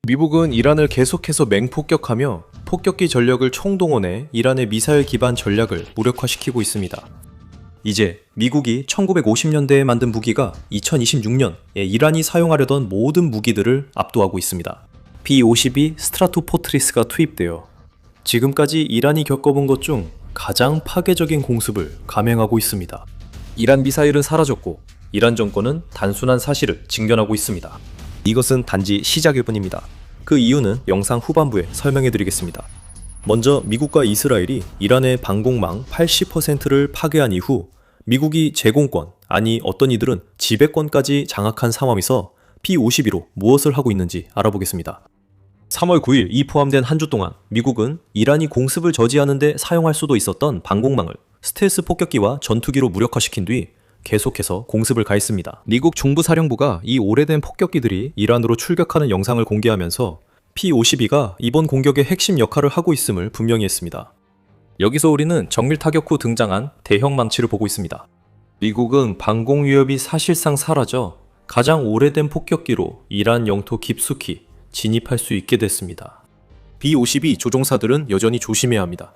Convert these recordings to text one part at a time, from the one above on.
미국은 이란을 계속해서 맹폭격하며 폭격기 전력을 총동원해 이란의 미사일 기반 전략을 무력화시키고 있습니다. 이제 미국이 1950년대에 만든 무기가 2026년에 이란이 사용하려던 모든 무기들을 압도하고 있습니다. B-52 스트라토포트리스가 투입되어 지금까지 이란이 겪어본 것 중 가장 파괴적인 공습을 감행하고 있습니다. 이란 미사일은 사라졌고 이란 정권은 단순한 사실을 직면하고 있습니다. 이것은 단지 시작일 뿐입니다. 그 이유는 영상 후반부에 설명해드리겠습니다. 먼저 미국과 이스라엘이 이란의 방공망 80%를 파괴한 이후 미국이 제공권, 아니 어떤 이들은 지배권까지 장악한 상황에서 P-52로 무엇을 하고 있는지 알아보겠습니다. 3월 9일 이 포함된 한 주 동안 미국은 이란이 공습을 저지하는 데 사용할 수도 있었던 방공망을 스텔스 폭격기와 전투기로 무력화시킨 뒤 계속해서 공습을 가했습니다. 미국 중부사령부가 이 오래된 폭격기들이 이란으로 출격하는 영상을 공개하면서 P-52가 이번 공격의 핵심 역할을 하고 있음을 분명히 했습니다. 여기서 우리는 정밀 타격 후 등장한 대형 망치를 보고 있습니다. 미국은 방공 위협이 사실상 사라져 가장 오래된 폭격기로 이란 영토 깊숙이 진입할 수 있게 됐습니다. B-52 조종사들은 여전히 조심해야 합니다.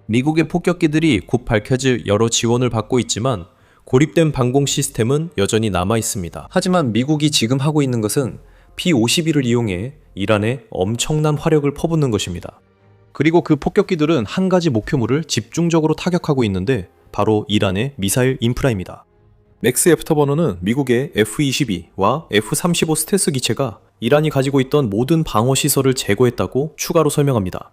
미국의 폭격기들이 곧 밝혀질 여러 지원을 받고 있지만 고립된 방공 시스템은 여전히 남아 있습니다. 하지만 미국이 지금 하고 있는 것은 P-52를 이용해 이란에 엄청난 화력을 퍼붓는 것입니다. 그리고 그 폭격기들은 한 가지 목표물을 집중적으로 타격하고 있는데 바로 이란의 미사일 인프라입니다. 맥스 애프터버너는 미국의 F-22와 F-35 스텔스 기체가 이란이 가지고 있던 모든 방어 시설을 제거했다고 추가로 설명합니다.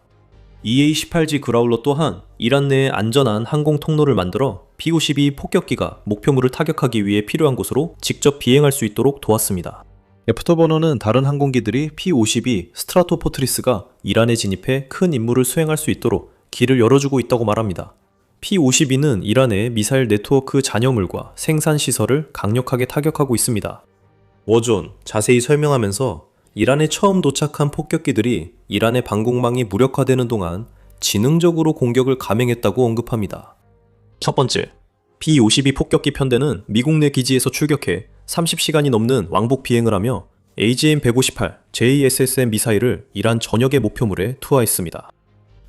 EA-18G 그라울러 또한 이란 내에 안전한 항공 통로를 만들어 P-52 폭격기가 목표물을 타격하기 위해 필요한 곳으로 직접 비행할 수 있도록 도왔습니다. 애프터버너는 다른 항공기들이 P-52 스트라토포트리스가 이란에 진입해 큰 임무를 수행할 수 있도록 길을 열어주고 있다고 말합니다. P-52는 이란의 미사일 네트워크 잔여물과 생산시설을 강력하게 타격하고 있습니다. 워존 자세히 설명하면서 이란에 처음 도착한 폭격기들이 이란의 방공망이 무력화되는 동안 지능적으로 공격을 감행했다고 언급합니다. 첫 번째, B-52 폭격기 편대는 미국 내 기지에서 출격해 30시간이 넘는 왕복 비행을 하며 AGM-158 JSSM 미사일을 이란 전역의 목표물에 투하했습니다.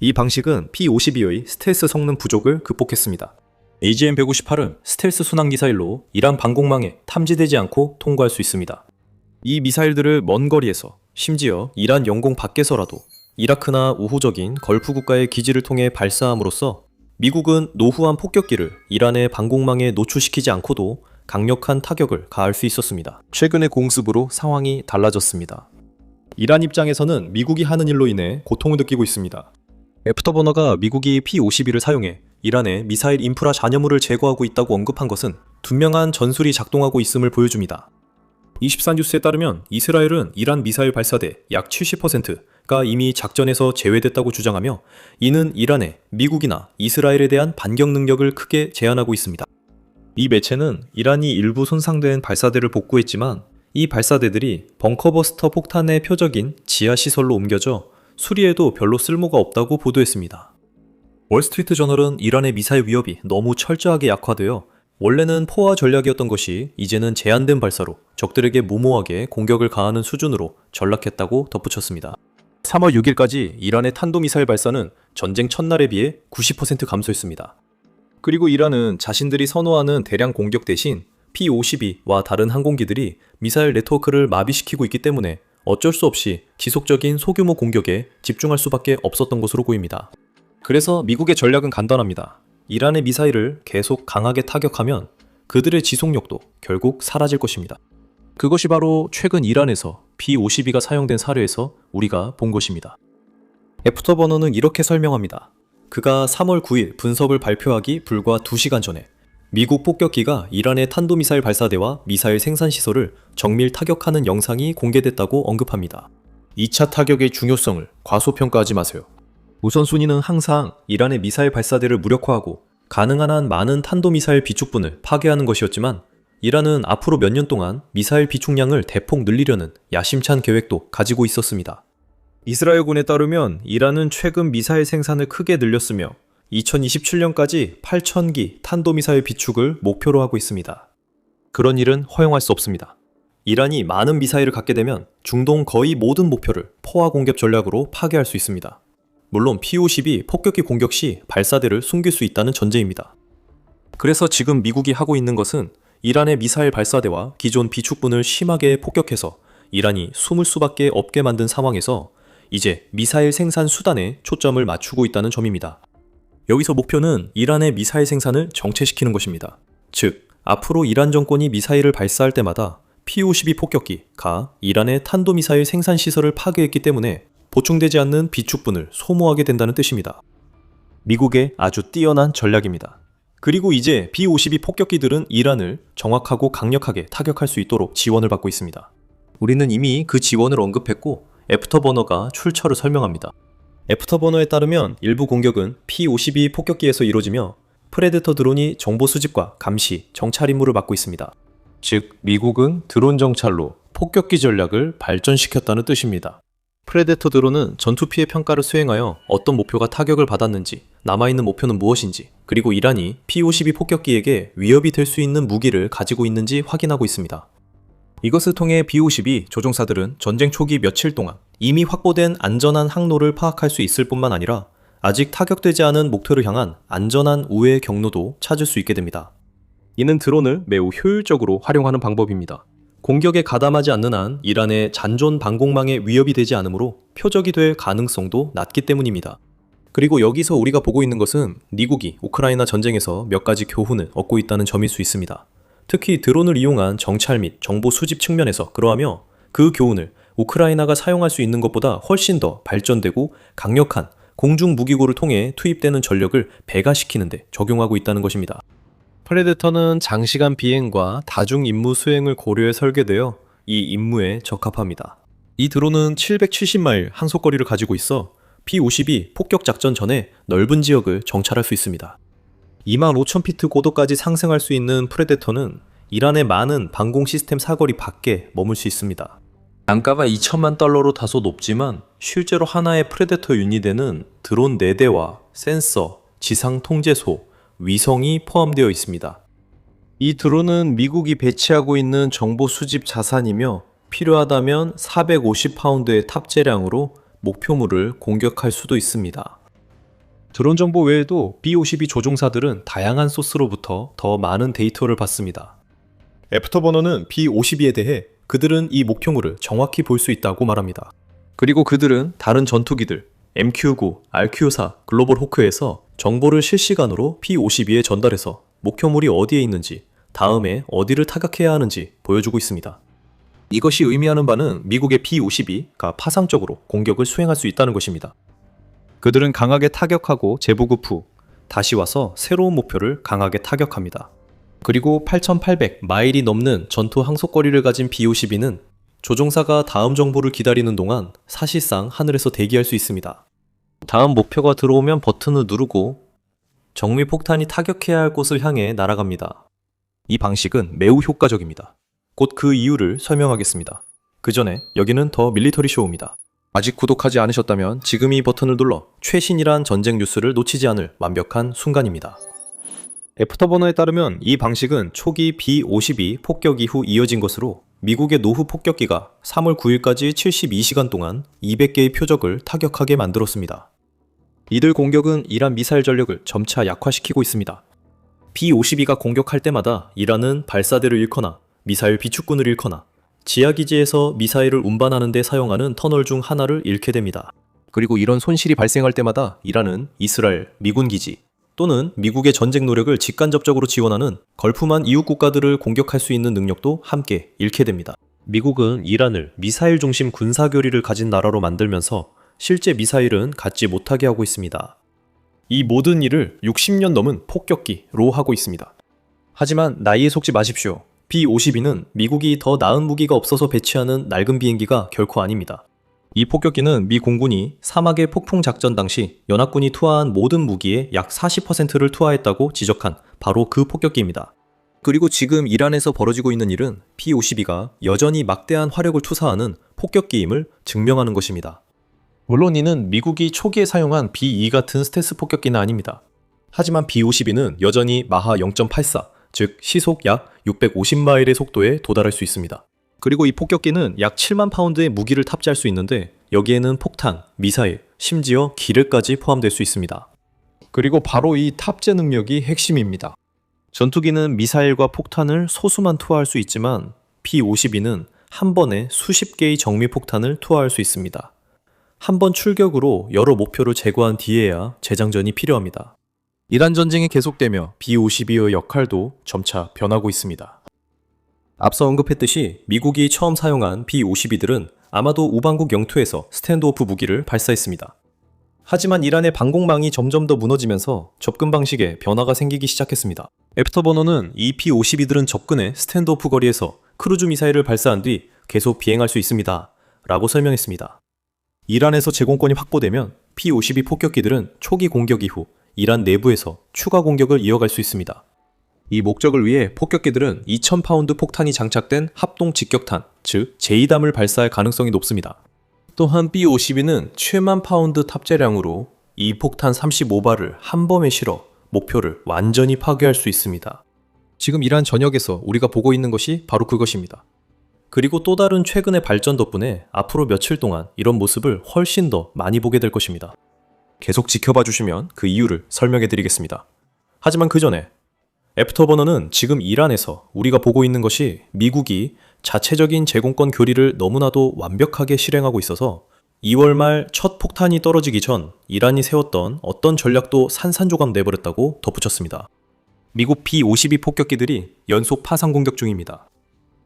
이 방식은 P-52의 스텔스 성능 부족을 극복했습니다. AGM-158은 스텔스 순항 미사일로 이란 방공망에 탐지되지 않고 통과할 수 있습니다. 이 미사일들을 먼 거리에서, 심지어 이란 영공 밖에서라도 이라크나 우호적인 걸프 국가의 기지를 통해 발사함으로써 미국은 노후한 폭격기를 이란의 방공망에 노출시키지 않고도 강력한 타격을 가할 수 있었습니다. 최근의 공습으로 상황이 달라졌습니다. 이란 입장에서는 미국이 하는 일로 인해 고통을 느끼고 있습니다. 애프터버너가 미국이 P-52를 사용해 이란의 미사일 인프라 잔여물을 제거하고 있다고 언급한 것은 분명한 전술이 작동하고 있음을 보여줍니다. 24뉴스에 따르면 이스라엘은 이란 미사일 발사대 약 70%가 이미 작전에서 제외됐다고 주장하며 이는 이란에 미국이나 이스라엘에 대한 반격 능력을 크게 제한하고 있습니다. 이 매체는 이란이 일부 손상된 발사대를 복구했지만 이 발사대들이 벙커버스터 폭탄의 표적인 지하시설로 옮겨져 수리에도 별로 쓸모가 없다고 보도했습니다. 월스트리트 저널은 이란의 미사일 위협이 너무 철저하게 약화되어 원래는 포화 전략이었던 것이 이제는 제한된 발사로 적들에게 무모하게 공격을 가하는 수준으로 전락했다고 덧붙였습니다. 3월 6일까지 이란의 탄도미사일 발사는 전쟁 첫날에 비해 90% 감소했습니다. 그리고 이란은 자신들이 선호하는 대량 공격 대신 P-52와 다른 항공기들이 미사일 네트워크를 마비시키고 있기 때문에 어쩔 수 없이 지속적인 소규모 공격에 집중할 수밖에 없었던 것으로 보입니다. 그래서 미국의 전략은 간단합니다. 이란의 미사일을 계속 강하게 타격하면 그들의 지속력도 결국 사라질 것입니다. 그것이 바로 최근 이란에서 B-52가 사용된 사례에서 우리가 본 것입니다. 애프터버너는 이렇게 설명합니다. 그가 3월 9일 분석을 발표하기 불과 2시간 전에 미국 폭격기가 이란의 탄도미사일 발사대와 미사일 생산시설을 정밀 타격하는 영상이 공개됐다고 언급합니다. 2차 타격의 중요성을 과소평가하지 마세요. 우선순위는 항상 이란의 미사일 발사대를 무력화하고 가능한 한 많은 탄도미사일 비축분을 파괴하는 것이었지만 이란은 앞으로 몇 년 동안 미사일 비축량을 대폭 늘리려는 야심찬 계획도 가지고 있었습니다. 이스라엘군에 따르면 이란은 최근 미사일 생산을 크게 늘렸으며 2027년까지 8,000기 탄도미사일 비축을 목표로 하고 있습니다. 그런 일은 허용할 수 없습니다. 이란이 많은 미사일을 갖게 되면 중동 거의 모든 목표를 포화 공격 전략으로 파괴할 수 있습니다. 물론 P-50이 폭격기 공격 시 발사대를 숨길 수 있다는 전제입니다. 그래서 지금 미국이 하고 있는 것은 이란의 미사일 발사대와 기존 비축분을 심하게 폭격해서 이란이 숨을 수밖에 없게 만든 상황에서 이제 미사일 생산 수단에 초점을 맞추고 있다는 점입니다. 여기서 목표는 이란의 미사일 생산을 정체시키는 것입니다. 즉, 앞으로 이란 정권이 미사일을 발사할 때마다 P-52 폭격기가 이란의 탄도미사일 생산 시설을 파괴했기 때문에 보충되지 않는 비축분을 소모하게 된다는 뜻입니다. 미국의 아주 뛰어난 전략입니다. 그리고 이제 B-52 폭격기들은 이란을 정확하고 강력하게 타격할 수 있도록 지원을 받고 있습니다. 우리는 이미 그 지원을 언급했고 애프터버너가 출처를 설명합니다. 애프터버너에 따르면 일부 공격은 P-52 폭격기에서 이루어지며 프레데터 드론이 정보 수집과 감시, 정찰 임무를 맡고 있습니다. 즉, 미국은 드론 정찰로 폭격기 전략을 발전시켰다는 뜻입니다. 프레데터 드론은 전투 피해 평가를 수행하여 어떤 목표가 타격을 받았는지, 남아있는 목표는 무엇인지, 그리고 이란이 P-52 폭격기에게 위협이 될 수 있는 무기를 가지고 있는지 확인하고 있습니다. 이것을 통해 B-52 조종사들은 전쟁 초기 며칠 동안 이미 확보된 안전한 항로를 파악할 수 있을 뿐만 아니라 아직 타격되지 않은 목표를 향한 안전한 우회 경로도 찾을 수 있게 됩니다. 이는 드론을 매우 효율적으로 활용하는 방법입니다. 공격에 가담하지 않는 한 이란의 잔존 방공망에 위협이 되지 않으므로 표적이 될 가능성도 낮기 때문입니다. 그리고 여기서 우리가 보고 있는 것은 미국이 우크라이나 전쟁에서 몇 가지 교훈을 얻고 있다는 점일 수 있습니다. 특히 드론을 이용한 정찰 및 정보 수집 측면에서 그러하며 그 교훈을 우크라이나가 사용할 수 있는 것보다 훨씬 더 발전되고 강력한 공중 무기고를 통해 투입되는 전력을 배가시키는 데 적용하고 있다는 것입니다. 프레데터는 장시간 비행과 다중 임무 수행을 고려해 설계되어 이 임무에 적합합니다. 이 드론은 770마일 항속거리를 가지고 있어 P-52 폭격 작전 전에 넓은 지역을 정찰할 수 있습니다. 25,000피트 고도까지 상승할 수 있는 프레데터는 이란의 많은 방공 시스템 사거리 밖에 머물 수 있습니다. 단가가 $20,000로 다소 높지만 실제로 하나의 프레데터 유닛에는 드론 4대와 센서, 지상 통제소, 위성이 포함되어 있습니다. 이 드론은 미국이 배치하고 있는 정보 수집 자산이며 필요하다면 450파운드의 탑재량으로 목표물을 공격할 수도 있습니다. 드론 정보 외에도 B-52 조종사들은 다양한 소스로부터 더 많은 데이터를 받습니다. 애프터버너는 B-52에 대해 그들은 이 목표물을 정확히 볼 수 있다고 말합니다. 그리고 그들은 다른 전투기들 MQ-9, RQ-4, 글로벌 호크에서 정보를 실시간으로 P-52에 전달해서 목표물이 어디에 있는지, 다음에 어디를 타격해야 하는지 보여주고 있습니다. 이것이 의미하는 바는 미국의 P-52가 파상적으로 공격을 수행할 수 있다는 것입니다. 그들은 강하게 타격하고 재보급 후 다시 와서 새로운 목표를 강하게 타격합니다. 그리고 8,800마일이 넘는 전투 항속거리를 가진 B-52는 조종사가 다음 정보를 기다리는 동안 사실상 하늘에서 대기할 수 있습니다. 다음 목표가 들어오면 버튼을 누르고 정밀폭탄이 타격해야 할 곳을 향해 날아갑니다. 이 방식은 매우 효과적입니다. 곧 그 이유를 설명하겠습니다. 그 전에 여기는 더 밀리터리 쇼입니다. 아직 구독하지 않으셨다면 지금 이 버튼을 눌러 최신이란 전쟁 뉴스를 놓치지 않을 완벽한 순간입니다. 애프터버너에 따르면 이 방식은 초기 B-52 폭격 이후 이어진 것으로 미국의 노후 폭격기가 3월 9일까지 72시간 동안 200개의 표적을 타격하게 만들었습니다. 이들 공격은 이란 미사일 전력을 점차 약화시키고 있습니다. B-52가 공격할 때마다 이란은 발사대를 잃거나 미사일 비축군을 잃거나 지하기지에서 미사일을 운반하는 데 사용하는 터널 중 하나를 잃게 됩니다. 그리고 이런 손실이 발생할 때마다 이란은 이스라엘, 미군 기지 또는 미국의 전쟁 노력을 직간접적으로 지원하는 걸프만 이웃 국가들을 공격할 수 있는 능력도 함께 잃게 됩니다. 미국은 이란을 미사일 중심 군사교리를 가진 나라로 만들면서 실제 미사일은 갖지 못하게 하고 있습니다. 이 모든 일을 60년 넘은 폭격기로 하고 있습니다. 하지만 나이에 속지 마십시오. B-52는 미국이 더 나은 무기가 없어서 배치하는 낡은 비행기가 결코 아닙니다. 이 폭격기는 미 공군이 사막의 폭풍 작전 당시 연합군이 투하한 모든 무기의 약 40%를 투하했다고 지적한 바로 그 폭격기입니다. 그리고 지금 이란에서 벌어지고 있는 일은 B-52가 여전히 막대한 화력을 투사하는 폭격기임을 증명하는 것입니다. 물론 이는 미국이 초기에 사용한 B-2 같은 스텔스 폭격기는 아닙니다. 하지만 B-52는 여전히 마하 0.84, 즉 시속 약 650마일의 속도에 도달할 수 있습니다. 그리고 이 폭격기는 약 7만 파운드의 무기를 탑재할 수 있는데 여기에는 폭탄, 미사일, 심지어 기뢰까지 포함될 수 있습니다. 그리고 바로 이 탑재 능력이 핵심입니다. 전투기는 미사일과 폭탄을 소수만 투하할 수 있지만 P-52는 한 번에 수십 개의 정밀 폭탄을 투하할 수 있습니다. 한 번 출격으로 여러 목표를 제거한 뒤에야 재장전이 필요합니다. 이란 전쟁이 계속되며 B-52의 역할도 점차 변하고 있습니다. 앞서 언급했듯이 미국이 처음 사용한 B-52들은 아마도 우방국 영토에서 스탠드오프 무기를 발사했습니다. 하지만 이란의 방공망이 점점 더 무너지면서 접근 방식에 변화가 생기기 시작했습니다. 애프터버너는 이 B-52들은 접근해 스탠드오프 거리에서 크루즈 미사일을 발사한 뒤 계속 비행할 수 있습니다. 라고 설명했습니다. 이란에서 제공권이 확보되면 P-52 폭격기들은 초기 공격 이후 이란 내부에서 추가 공격을 이어갈 수 있습니다. 이 목적을 위해 폭격기들은 2000파운드 폭탄이 장착된 합동 직격탄, 즉 제2담을 발사할 가능성이 높습니다. 또한 B-52는 최만 파운드 탑재량으로 이 폭탄 35발을 한 bom에 실어 목표를 완전히 파괴할 수 있습니다. 지금 이란 전역에서 우리가 보고 있는 것이 바로 그것입니다. 그리고 또 다른 최근의 발전 덕분에 앞으로 며칠 동안 이런 모습을 훨씬 더 많이 보게 될 것입니다. 계속 지켜봐 주시면 그 이유를 설명해 드리겠습니다. 하지만 그 전에 애프터버너는 지금 이란에서 우리가 보고 있는 것이 미국이 자체적인 제공권 교리를 너무나도 완벽하게 실행하고 있어서 2월 말 첫 폭탄이 떨어지기 전 이란이 세웠던 어떤 전략도 산산조각 내버렸다고 덧붙였습니다. 미국 B-52 폭격기들이 연속 파상 공격 중입니다.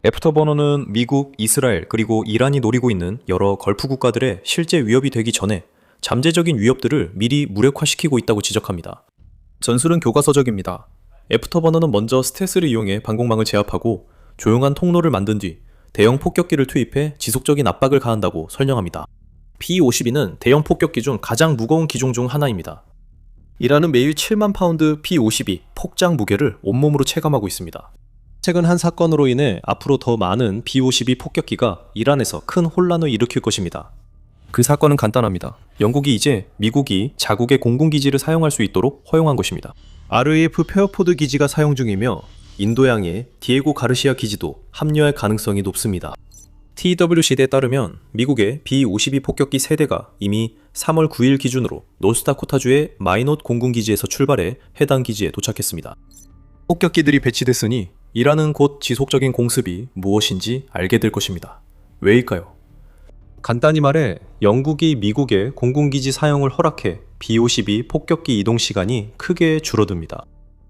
애프터버너는 미국, 이스라엘 그리고 이란이 노리고 있는 여러 걸프 국가들의 실제 위협이 되기 전에 잠재적인 위협들을 미리 무력화시키고 있다고 지적합니다. 전술은 교과서적입니다. 애프터버너는 먼저 스텔스를 이용해 방공망을 제압하고 조용한 통로를 만든 뒤 대형 폭격기를 투입해 지속적인 압박을 가한다고 설명합니다. P-52는 대형 폭격기 중 가장 무거운 기종 중 하나입니다. 이란은 매일 7만 파운드 P-52 폭장 무게를 온몸으로 체감하고 있습니다. 최근 한 사건으로 인해 앞으로 더 많은 B-52 폭격기가 이란에서 큰 혼란을 일으킬 것입니다. 그 사건은 간단합니다. 영국이 이제 미국이 자국의 공군기지를 사용할 수 있도록 허용한 것입니다. RAF 페어포드 기지가 사용 중이며 인도양의 디에고 가르시아 기지도 합류할 가능성이 높습니다. TWC대에 따르면 미국의 B-52 폭격기 3대가 이미 3월 9일 기준으로 노스다코타주의 마이노트 공군기지에서 출발해 해당 기지에 도착했습니다. 폭격기들이 배치됐으니 이란은 곧 지속적인 공습이 무엇인지 알게 될 것입니다. 왜일까요? 간단히 말해 영국이 미국의 공군기지 사용을 허락해 B-52 폭격기 이동 시간이 크게 줄어듭니다.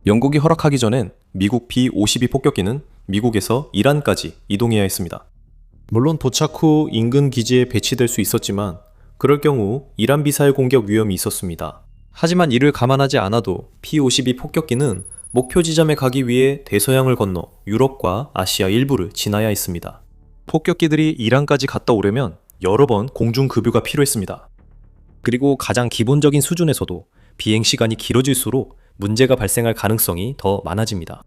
영국이 허락하기 전엔 미국 B-52 폭격기는 미국에서 이란까지 이동해야 했습니다. 물론 도착 후 인근 기지에 배치될 수 있었지만 그럴 경우 이란 미사일 공격 위험이 있었습니다. 하지만 이를 감안하지 않아도 P-52 폭격기는 목표 지점에 가기 위해 대서양을 건너 유럽과 아시아 일부를 지나야 했습니다. 폭격기들이 이란까지 갔다 오려면 여러 번 공중급유가 필요했습니다. 그리고 가장 기본적인 수준에서도 비행 시간이 길어질수록 문제가 발생할 가능성이 더 많아집니다.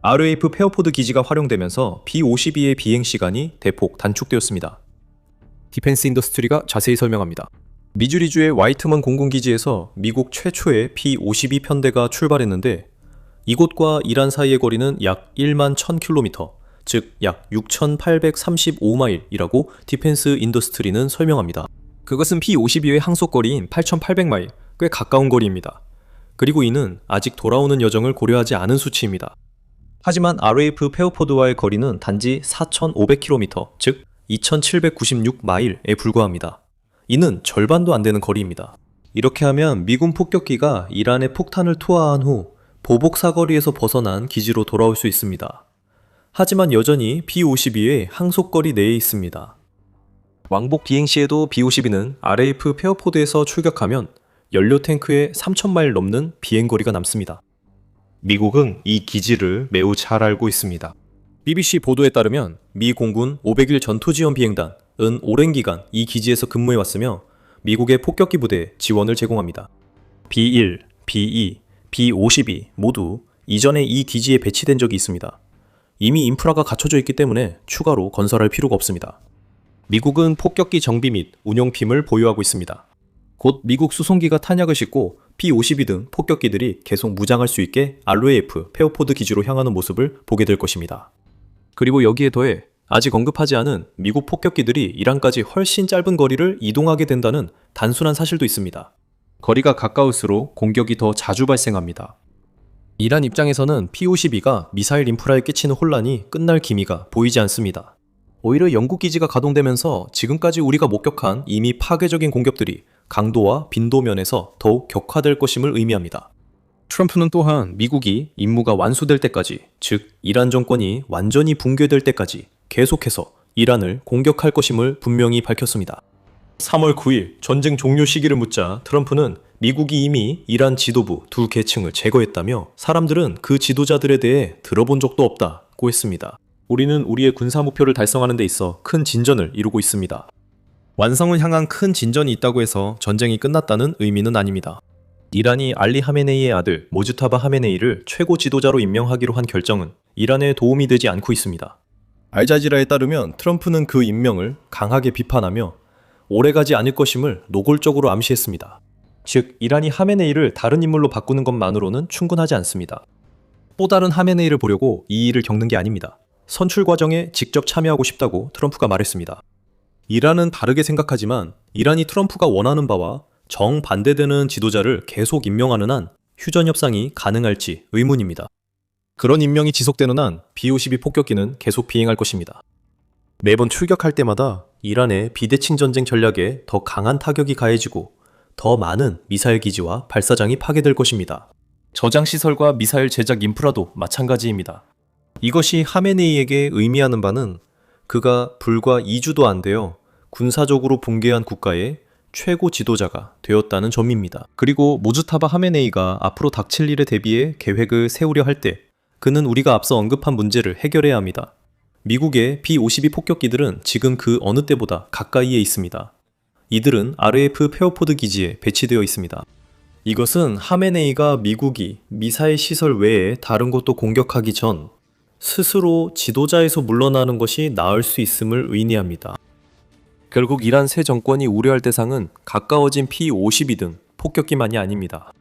RAF 페어포드 기지가 활용되면서 B-52의 비행 시간이 대폭 단축되었습니다. 디펜스 인더스트리가 자세히 설명합니다. 미주리주의 와이트먼 공군기지에서 미국 최초의 B-52 편대가 출발했는데 이곳과 이란 사이의 거리는 약 1만 1000km, 즉 약 6835마일이라고 디펜스 인더스트리는 설명합니다. 그것은 P-52의 항속거리인 8800마일, 꽤 가까운 거리입니다. 그리고 이는 아직 돌아오는 여정을 고려하지 않은 수치입니다. 하지만 RAF 페어포드와의 거리는 단지 4500km, 즉 2796마일에 불과합니다. 이는 절반도 안 되는 거리입니다. 이렇게 하면 미군 폭격기가 이란에 폭탄을 투하한 후 보복 사거리에서 벗어난 기지로 돌아올 수 있습니다. 하지만 여전히 B-52의 항속거리 내에 있습니다. 왕복 비행 시에도 B-52는 RAF 페어포드에서 출격하면 연료 탱크에 3000마일 넘는 비행거리가 남습니다. 미국은 이 기지를 매우 잘 알고 있습니다. BBC 보도에 따르면 미 공군 501 전투지원 비행단은 오랜 기간 이 기지에서 근무해왔으며 미국의 폭격기 부대에 지원을 제공합니다. B-1, B-2, B-52 모두 이전에 이 기지에 배치된 적이 있습니다. 이미 인프라가 갖춰져 있기 때문에 추가로 건설할 필요가 없습니다. 미국은 폭격기 정비 및 운용팀을 보유하고 있습니다. 곧 미국 수송기가 탄약을 싣고 P-52 등 폭격기들이 계속 무장할 수 있게 RAF 페어포드 기지로 향하는 모습을 보게 될 것입니다. 그리고 여기에 더해 아직 언급하지 않은 미국 폭격기들이 이란까지 훨씬 짧은 거리를 이동하게 된다는 단순한 사실도 있습니다. 거리가 가까울수록 공격이 더 자주 발생합니다. 이란 입장에서는 P-52가 미사일 인프라에 끼치는 혼란이 끝날 기미가 보이지 않습니다. 오히려 영국 기지가 가동되면서 지금까지 우리가 목격한 이미 파괴적인 공격들이 강도와 빈도 면에서 더욱 격화될 것임을 의미합니다. 트럼프는 또한 미국이 임무가 완수될 때까지, 즉 이란 정권이 완전히 붕괴될 때까지 계속해서 이란을 공격할 것임을 분명히 밝혔습니다. 3월 9일 전쟁 종료 시기를 묻자 트럼프는 미국이 이미 이란 지도부 두 계층을 제거했다며 사람들은 그 지도자들에 대해 들어본 적도 없다고 했습니다. 우리는 우리의 군사 목표를 달성하는 데 있어 큰 진전을 이루고 있습니다. 완성을 향한 큰 진전이 있다고 해서 전쟁이 끝났다는 의미는 아닙니다. 이란이 알리 하메네이의 아들 모주타바 하메네이를 최고 지도자로 임명하기로 한 결정은 이란에 도움이 되지 않고 있습니다. 알자지라에 따르면 트럼프는 그 임명을 강하게 비판하며 오래가지 않을 것임을 노골적으로 암시했습니다. 즉, 이란이 하메네이를 다른 인물로 바꾸는 것만으로는 충분하지 않습니다. 또 다른 하메네이를 보려고 이 일을 겪는 게 아닙니다. 선출 과정에 직접 참여하고 싶다고 트럼프가 말했습니다. 이란은 다르게 생각하지만 이란이 트럼프가 원하는 바와 정반대되는 지도자를 계속 임명하는 한 휴전 협상이 가능할지 의문입니다. 그런 임명이 지속되는 한 B-52 폭격기는 계속 비행할 것입니다. 매번 출격할 때마다 이란의 비대칭 전쟁 전략에 더 강한 타격이 가해지고 더 많은 미사일 기지와 발사장이 파괴될 것입니다. 저장 시설과 미사일 제작 인프라도 마찬가지입니다. 이것이 하메네이에게 의미하는 바는 그가 불과 2주도 안 되어 군사적으로 붕괴한 국가의 최고 지도자가 되었다는 점입니다. 그리고 모주타바 하메네이가 앞으로 닥칠 일에 대비해 계획을 세우려 할 때 그는 우리가 앞서 언급한 문제를 해결해야 합니다. 미국의 B-52 폭격기들은 지금 그 어느 때보다 가까이에 있습니다. 이들은 RAF 페어포드 기지에 배치되어 있습니다. 이것은 하메네이가 미국이 미사일 시설 외에 다른 곳도 공격하기 전 스스로 지도자에서 물러나는 것이 나을 수 있음을 의미합니다. 결국 이란 새 정권이 우려할 대상은 가까워진 P-52 등 폭격기만이 아닙니다.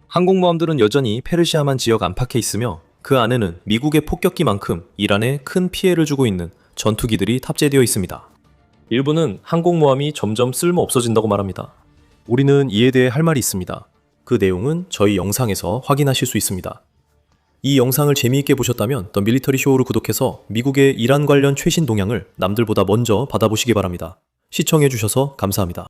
항공모함들은 여전히 페르시아만 지역 안팎에 있으며 그 안에는 미국의 폭격기만큼 이란에 큰 피해를 주고 있는 전투기들이 탑재되어 있습니다. 일부는 항공모함이 점점 쓸모 없어진다고 말합니다. 우리는 이에 대해 할 말이 있습니다. 그 내용은 저희 영상에서 확인하실 수 있습니다. 이 영상을 재미있게 보셨다면 더 밀리터리 쇼를 구독해서 미국의 이란 관련 최신 동향을 남들보다 먼저 받아보시기 바랍니다. 시청해주셔서 감사합니다.